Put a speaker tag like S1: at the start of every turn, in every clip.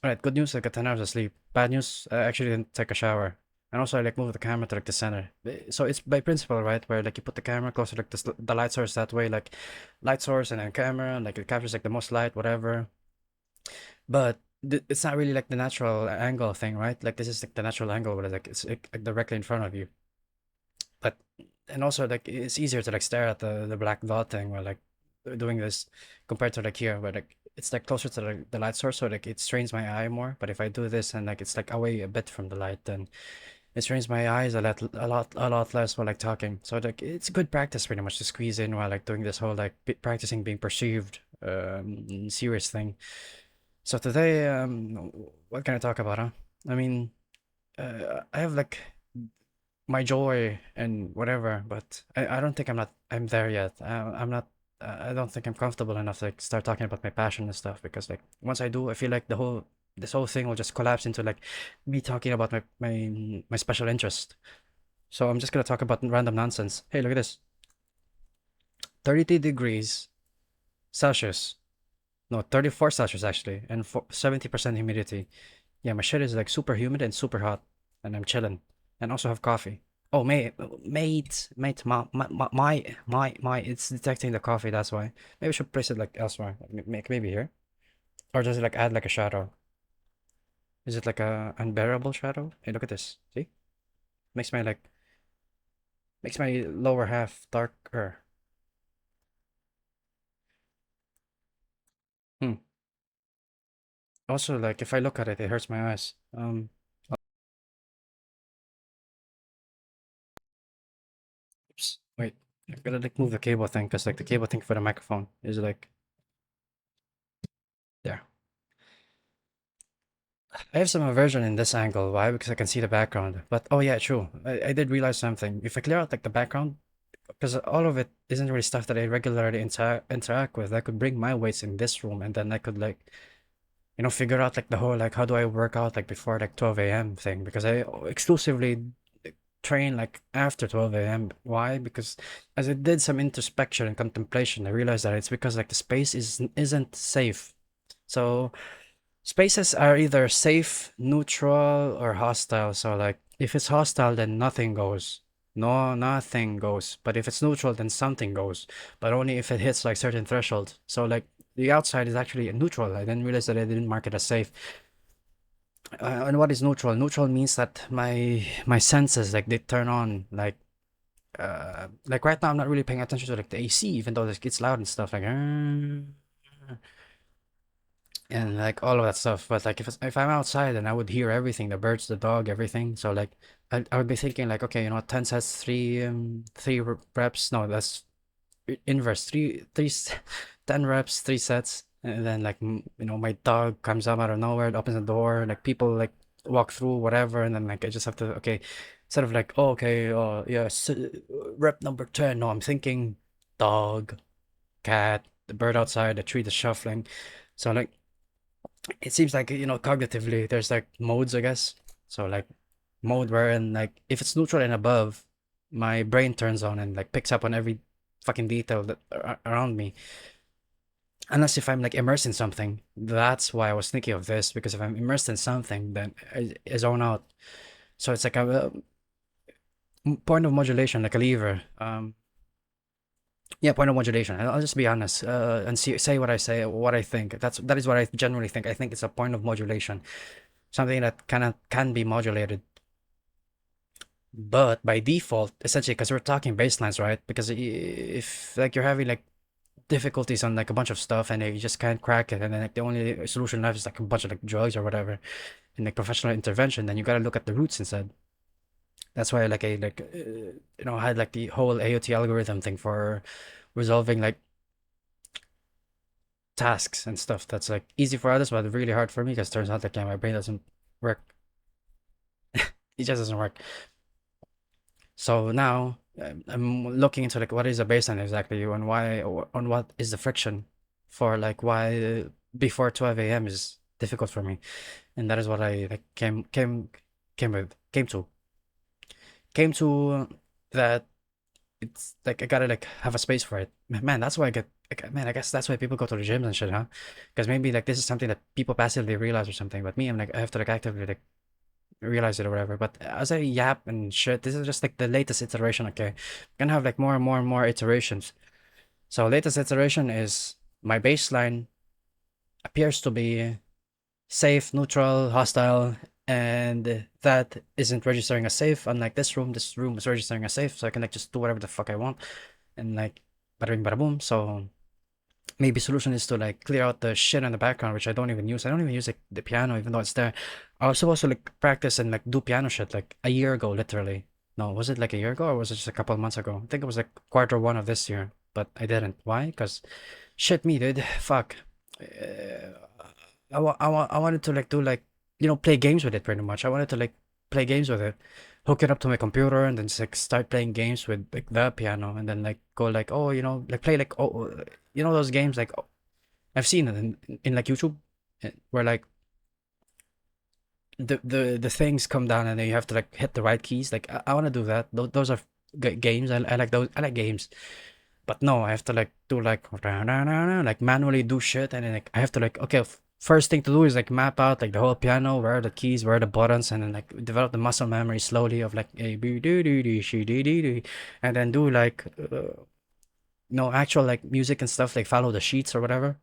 S1: Alright, good news, I got 10 hours of sleep. Bad news, I actually didn't take a shower. And also, I like moved the camera to like the center. So it's by principle, right? Where like you put the camera closer to like the light source that way, like light source and then camera, like it captures like the most light, whatever. But it's not really like the natural angle thing, right? Like this is like the natural angle, where like it's like directly in front of you. But and also like it's easier to like stare at the black dot thing while like doing this compared to like here where like it's like closer to the light source, so like it strains my eye more. But if I do this and like it's like away a bit from the light, then it strains my eyes a lot less while like talking. So like it's good practice pretty much to squeeze in while like doing this whole like practicing being perceived serious thing. So today, what can I talk about, huh? I mean, I have like my joy and whatever, but I don't think I'm there yet. I'm not I don't think I'm comfortable enough to like start talking about my passion and stuff, because like once I do, I feel like this whole thing will just collapse into like me talking about my special interest. So I'm just gonna talk about random nonsense. Hey, look at this. 32 degrees Celsius. No, 34 Celsius actually, and 70% humidity. Yeah, my shit is like super humid and super hot, and I'm chilling, and also have coffee. Oh, mate, it's detecting the coffee. That's why. Maybe I should place it like elsewhere, like, maybe here, or does it like add like a shadow? Is it like a unbearable shadow? Hey, look at this. See, makes my like makes my lower half darker. Hmm. Also, like if I look at it, it hurts my eyes. Oops. Wait, I gotta like move the cable thing, because like the cable thing for the microphone is like there. I have some aversion in this angle. Why? Because I can see the background. But oh yeah, true. I did realize something. If I clear out like the background, because all of it isn't really stuff that I regularly interact with, I could bring my weights in this room, and then I could like figure out like the whole like how do I work out like before like 12 a.m. thing, because I exclusively train like after 12 a.m. Why? Because as I did some introspection and contemplation, I realized that it's because like the space isn't safe. So spaces are either safe, neutral, or hostile. So like if it's hostile, then nothing goes. No, nothing goes. But if it's neutral, then something goes. But only if it hits like certain threshold. So like the outside is actually neutral. I didn't realize that I didn't mark it as safe. And what is neutral? Neutral means that my senses like they turn on like right now I'm not really paying attention to like the AC, even though it's loud and stuff like and like all of that stuff. But like if I'm outside, then I would hear everything, the birds, the dog, everything. So like I would be thinking like, okay, 10 sets, three reps. No, that's inverse. 10 reps, 3 sets. And then like my dog comes up out of nowhere, opens the door, like people like walk through whatever, and then like I just have to, okay, instead of like, oh, okay, yeah, rep number 10. No, I'm thinking dog, cat, the bird outside, the tree, the shuffling. So like it seems like cognitively there's like modes, I guess. So like mode wherein like if it's neutral and above, my brain turns on and like picks up on every fucking detail that around me. Unless if I'm like immersed in something. That's why I was thinking of this, because if I'm immersed in something, then I zone out. So it's like a point of modulation, like a lever. Yeah, point of modulation. I'll just be honest, and say what I say, what I think. That is what I generally think. I think it's a point of modulation, something that can be modulated. But by default, essentially, because we're talking baselines, right? Because if like you're having like difficulties on like a bunch of stuff and you just can't crack it, and then like the only solution left is like a bunch of like drugs or whatever, and like professional intervention, then you gotta look at the roots instead. That's why like I had like the whole AOT algorithm thing for resolving like tasks and stuff that's like easy for others but really hard for me, because turns out like yeah, my brain doesn't work. It just doesn't work. So now I'm looking into like what is the baseline exactly, on why, on what is the friction for like why before 12 a.m. is difficult for me. And that is what I like came to that it's like I gotta like have a space for it. Man, that's why I get man, I guess that's why people go to the gyms and shit, huh? Because maybe like this is something that people passively realize or something. But me, I'm like I have to like actively like realize it or whatever. But as I yap and shit, this is just like the latest iteration. Okay, I'm gonna have like more and more and more iterations. So latest iteration is my baseline appears to be safe, neutral, hostile, and that isn't registering as safe. Unlike this room is registering as safe, so I can like just do whatever the fuck I want, and like bada bing bada boom. So maybe solution is to like clear out the shit in the background, which I don't even use. I don't even use like the piano, even though it's there. I was supposed to like practice and like do piano shit like a year ago, literally. No, was it like a year ago or was it just a couple of months ago? I think it was like quarter 1 of this year, but I didn't. Why? Because shit me, dude. Fuck. I wanted to like do like play games with it pretty much. I wanted to like play games with it, hook it up to my computer, and then just like start playing games with like the piano, and then like go like like play like those games like I've seen it in like YouTube where like the things come down and then you have to like hit the right keys. Like I want to do that. Those are games. I like those. I like games. But no, I have to like do like like manually do shit, and then like I have to like okay, first thing to do is like map out like the whole piano, where are the keys, where are the buttons, and then like develop the muscle memory slowly of like a b do do do she do do do, and then do like no actual like music and stuff like follow the sheets or whatever.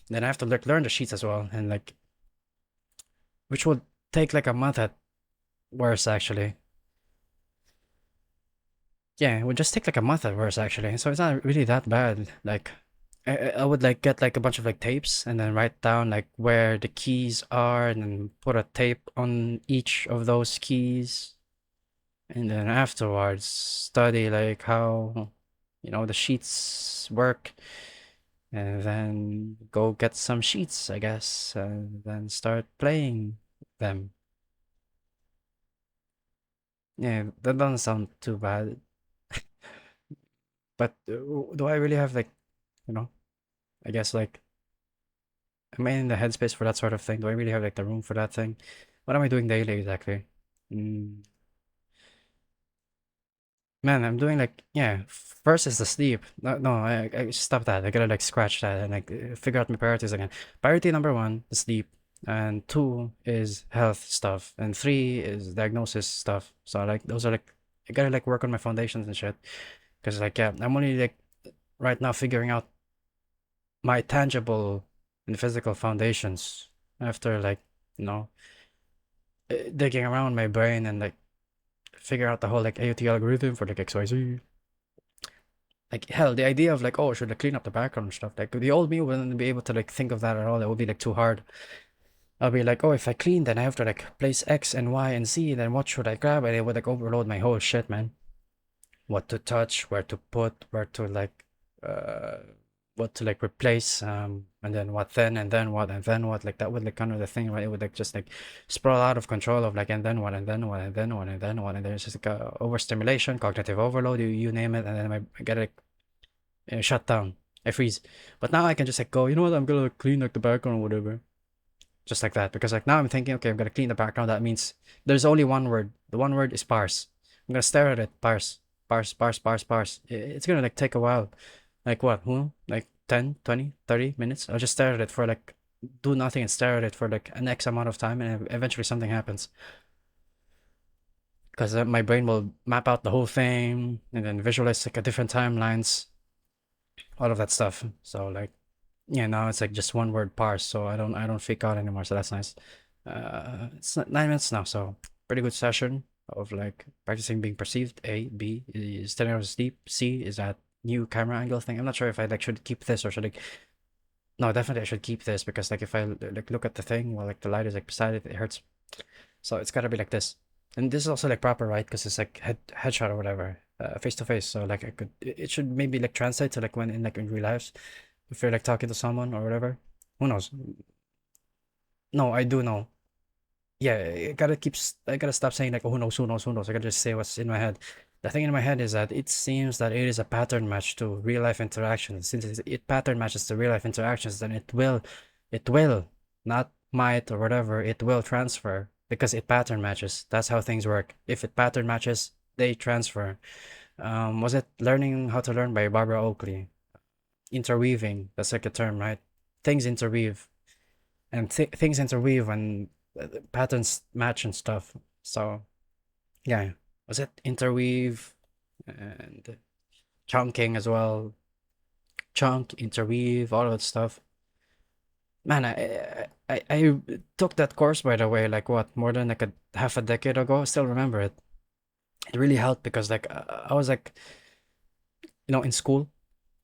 S1: Then I have to like learn the sheets as well, and like which will take like a month at worst actually. Yeah, it would just take like a month at worst actually. So it's not really that bad. Like I would like get like a bunch of like tapes and then write down like where the keys are and then put a tape on each of those keys and then afterwards study like how the sheets work and then go get some sheets, I guess, and then start playing them. Yeah, that doesn't sound too bad. But do I really have like, you know, I guess like am I in the headspace for that sort of thing? Do I really have like the room for that thing? What am I doing daily exactly? Mm, man, I'm doing like yeah. First is the sleep. No, no, I stop that. I gotta like scratch that and like figure out my priorities again. Priority number one, the sleep, and two is health stuff, and three is diagnosis stuff. So like those are like I gotta like work on my foundations and shit. Cause like yeah, I'm only like right now figuring out my tangible and physical foundations after like you know digging around my brain and like figure out the whole like AOT algorithm for like XYZ. Like hell, the idea of like should I clean up the background and stuff like the old me wouldn't be able to like think of that at all. That would be like too hard. I'll be like, oh, if I clean, then I have to like place X and Y and Z. Then what should I grab? And it would like overload my whole shit, man. What to touch, where to put, where to like uh what to like replace, and then what then and then what and then what, like that would like kind of the thing, right? It would like just like sprawl out of control of like and then what and then what and then what and then what, and there's just like overstimulation, cognitive overload, you name it, and then I get like shut down. I freeze. But now I can just like go, you know what, I'm gonna clean like the background or whatever. Just like that. Because like now I'm thinking, okay, I'm gonna clean the background. That means there's only one word. The one word is parse. I'm gonna stare at it, parse, parse, parse, parse, parse. It's gonna like take a while. Like what? Like 10, 20, 30 minutes? I'll just stare at it for like do nothing and stare at it for like an X amount of time and eventually something happens. Because my brain will map out the whole thing and then visualize like a different timelines, all of that stuff. So like yeah, now it's like just one word parse, so I don't fake out anymore, so that's nice. It's 9 minutes now, so pretty good session of like practicing being perceived. A, B is 10 hours of sleep. C is that new camera angle thing. I'm not sure if I like should keep this or should like no, definitely I should keep this because like if I like look at the thing while like the light is like beside it, it hurts. So it's gotta be like this. And this is also like proper, right? Because it's like headshot or whatever, face to face. So like I could, it should maybe like translate to like when in real life, if you're like talking to someone or whatever. Who knows? No, I do know. Yeah, I gotta stop saying like, oh, who knows, who knows, who knows. I gotta just say what's in my head. The thing in my head is that it seems that it is a pattern match to real life interactions. Since it pattern matches to real life interactions, then it will, not might or whatever, it will transfer because it pattern matches. That's how things work. If it pattern matches, they transfer. Was it Learning How to Learn by Barbara Oakley? interweaving. That's like a term, right? Things interweave, and things interweave when the patterns match and stuff. So yeah, was it interweave and chunking as well? Chunk, interweave, all of that stuff. Man, I took that course by the way, like what, more than like a half a decade ago. I still remember it. It really helped because like I was like, in school,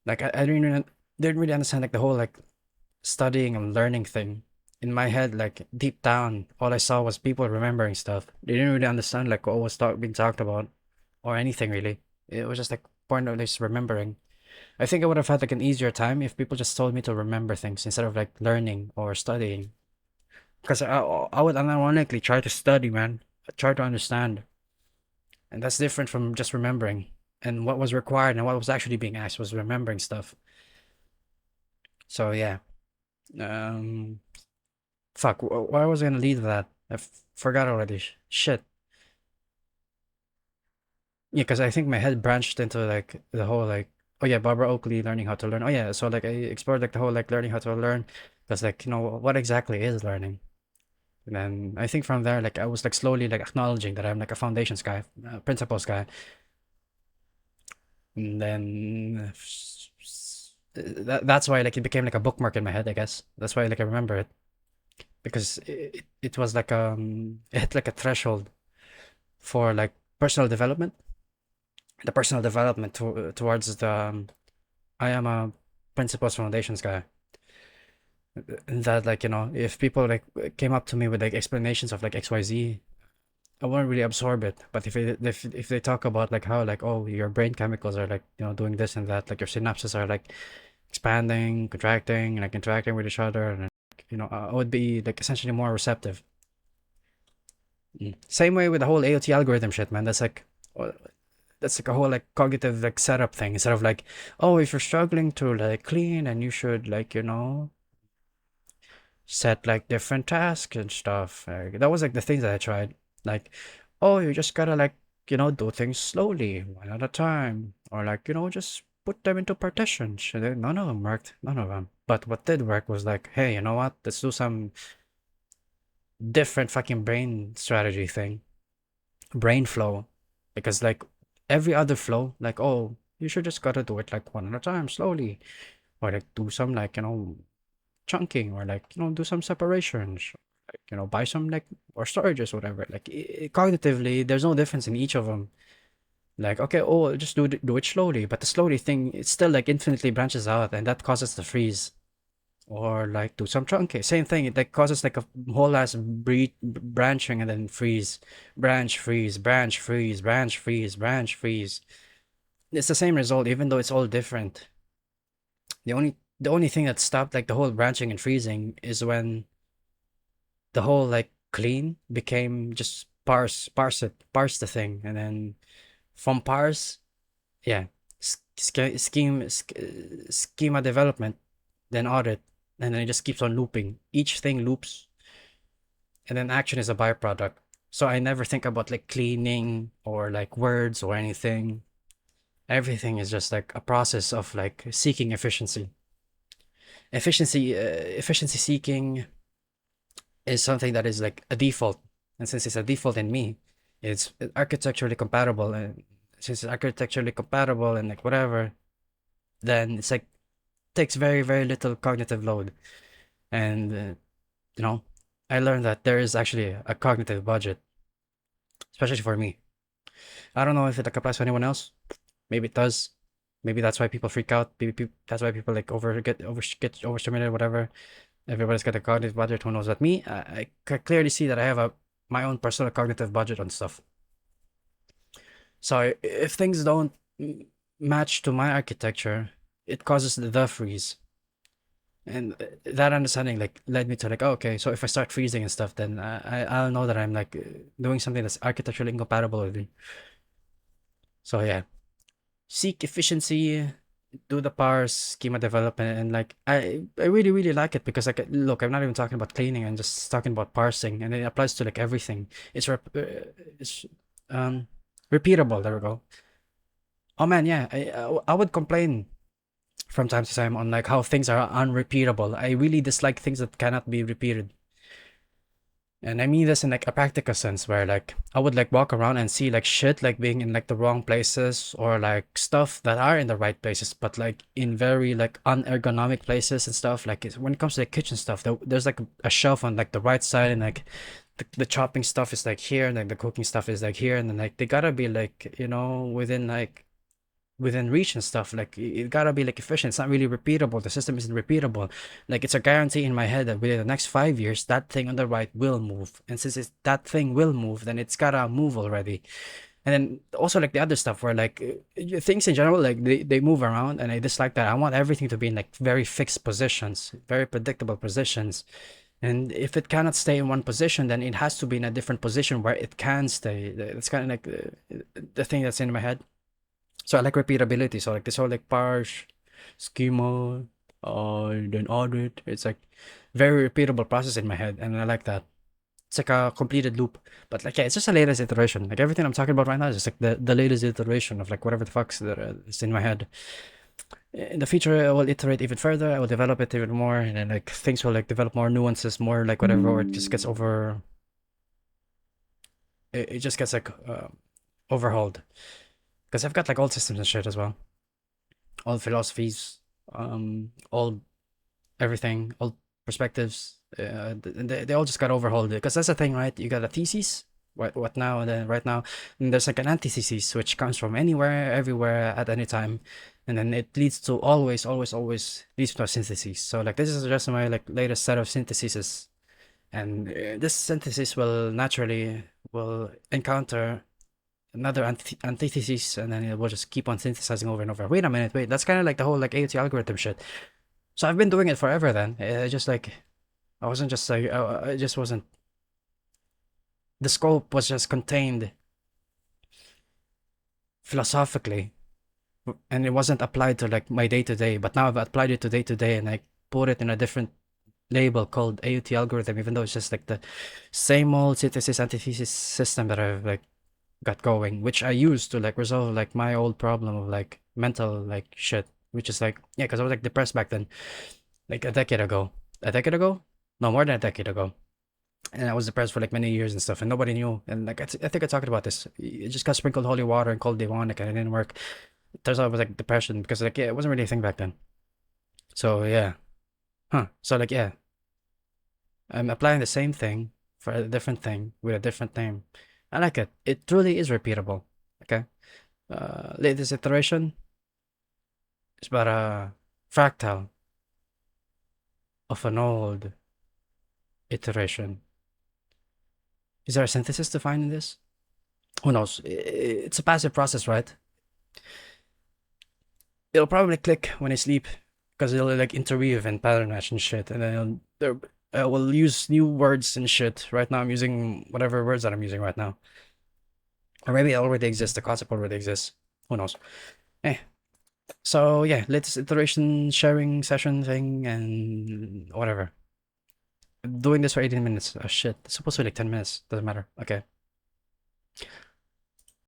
S1: like I didn't really understand like the whole like studying and learning thing. In my head, like deep down, all I saw was people remembering stuff. They didn't really understand like what was being talked about or anything really. It was just like pointless remembering. I think I would have had like an easier time if people just told me to remember things instead of like learning or studying. Because I would unironically try to study, man. Try to understand. And that's different from just remembering. And what was required and what was actually being asked was remembering stuff. So yeah. Um, fuck. Why was I gonna lead with that? Forgot already. Shit. Yeah, because I think my head branched into like the whole like, oh yeah, Barbara Oakley learning how to learn. Oh yeah, so like I explored like the whole like learning how to learn. Because like what exactly is learning? And then I think from there like I was like slowly like acknowledging that I'm like a foundations guy, principles guy. And then that's why like it became like a bookmark in my head, I guess. That's why like I remember it because it was like it hit like a threshold for like personal development. The personal development towards the I am a principles foundations guy. That like if people like came up to me with like explanations of like XYZ, I won't really absorb it. But if they talk about like how like, oh, your brain chemicals are like doing this and that, like your synapses are like expanding, contracting, and like interacting with each other, and like, I would be like essentially more receptive. Same way with the whole AOT algorithm shit, man. Uh, that's like a whole like cognitive like setup thing. Instead of like, oh, if you're struggling to like clean, and you should like set like different tasks and stuff. That was like the things that I tried. Like, oh, you just gotta like do things slowly, one at a time, or like just put them into partitions. And then none of them worked. None of them. But what did work was like, hey, you know what? Let's do some different fucking brain strategy thing, brain flow, because like every other flow, like, oh, you should just gotta do it like one at a time, slowly, or like do some like chunking, or like do some separations, like buy some like or storages, whatever. Like cognitively there's no difference in each of them. Like, okay, oh, just do it slowly, but the slowly thing, it still like infinitely branches out, and that causes the freeze. Or like do some chunking, same thing, it like causes like a whole ass branching, and then freeze, branch, freeze, branch, freeze, branch, freeze, branch, freeze. It's the same result even though it's all different. The only thing that stopped like the whole branching and freezing is when the whole like clean became just parse the thing, and then from parse, yeah, schema development, then audit, and then it just keeps on looping. Each thing loops, and then action is a byproduct. So I never think about like cleaning or like words or anything. Everything is just like a process of like seeking efficiency. Efficiency seeking is something that is like a default, and since it's a default in me, it's architecturally compatible, and since it's architecturally compatible and like whatever, then it's like takes very very little cognitive load, and you know, I learned that there is actually a cognitive budget, especially for me. I don't know if it like applies to anyone else. Maybe it does. Maybe that's why people freak out. Maybe that's why people like get overstimulated, whatever. Everybody's got a cognitive budget. Who knows? But me, I clearly see that I have my own personal cognitive budget on stuff. So if things don't match to my architecture, it causes the freeze. And that understanding like led me to like, oh, okay, so if I start freezing and stuff, then I'll know that I'm like doing something that's architecturally incompatible with me. So yeah, seek efficiency, do the parse schema development, and like I really really like it because like, look, I'm not even talking about cleaning, I'm just talking about parsing, and it applies to like everything. It's repeatable. There we go. Oh man, yeah, I would complain from time to time on like how things are unrepeatable. I really dislike things that cannot be repeated. And I mean this in like a practical sense where like I would like walk around and see like shit like being in like the wrong places, or like stuff that are in the right places but like in very like unergonomic places and stuff. Like when it comes to the kitchen stuff, there's like a shelf on like the right side, and like the chopping stuff is like here, and like the cooking stuff is like here, and then like they gotta be like, within reach and stuff. Like it gotta be like efficient. It's not really repeatable. The system isn't repeatable. Like it's a guarantee in my head that within the next 5 years that thing on the right will move, and since that thing will move, then it's gotta move already. And then also like the other stuff where like things in general, like they move around, and I dislike that. I want everything to be in like very fixed positions, very predictable positions. And if it cannot stay in one position, then it has to be in a different position where it can stay. It's kind of like the thing that's in my head. So I like repeatability. So like this whole like parse, schema, then audit. It's like very repeatable process in my head, and I like that. It's like a completed loop. But like yeah, it's just the latest iteration. Like everything I'm talking about right now is just like the latest iteration of like whatever the fuck's that is in my head. In the future, I will iterate even further. I will develop it even more, and then like things will like develop more nuances, more like whatever, or it just gets over. It just gets like overhauled, because I've got like old systems and shit as well, all philosophies, all everything, all perspectives. They all just got overhauled, because that's the thing, right? You got a thesis, what now, and then right now, and there's like an antithesis, which comes from anywhere, everywhere, at any time, and then it leads to always leads to a synthesis. So like this is just my like latest set of syntheses, and this synthesis will naturally will encounter another antithesis, and then it will just keep on synthesizing over and over. Wait a minute, wait, that's kind of like the whole like AOT algorithm shit. So I've been doing it forever then. Just like I wasn't just like I just wasn't. The scope was just contained philosophically, and it wasn't applied to like my day to day. But now I've applied it to day, and I put it in a different label called AOT algorithm, even though it's just like the same old synthesis antithesis system that I've like got going, which I used to like resolve like my old problem of like mental like shit, which is like yeah, because I was like depressed back then, like a decade ago. A decade ago? No, more than a decade ago. And I was depressed for like many years and stuff, and nobody knew. And like I think I talked about this. It just got sprinkled holy water and called demonic, and it didn't work. It turns out it was like depression, because like yeah, it wasn't really a thing back then. So yeah, So like yeah, I'm applying the same thing for a different thing with a different name. I like it. It truly is repeatable. Okay. Latest iteration is but a fractal of an old iteration. Is there a synthesis to find in this? Who knows? It's a passive process, right? It'll probably click when I sleep, because it'll like interweave and pattern match and shit, and then I will use new words and shit. Right now, I'm using whatever words that I'm using right now, or maybe it already exists. The concept already exists. Who knows? Eh. So yeah, latest iteration sharing session thing and whatever. Doing this for 18 minutes. Oh shit, it's supposed to be like 10 minutes. Doesn't matter. Okay.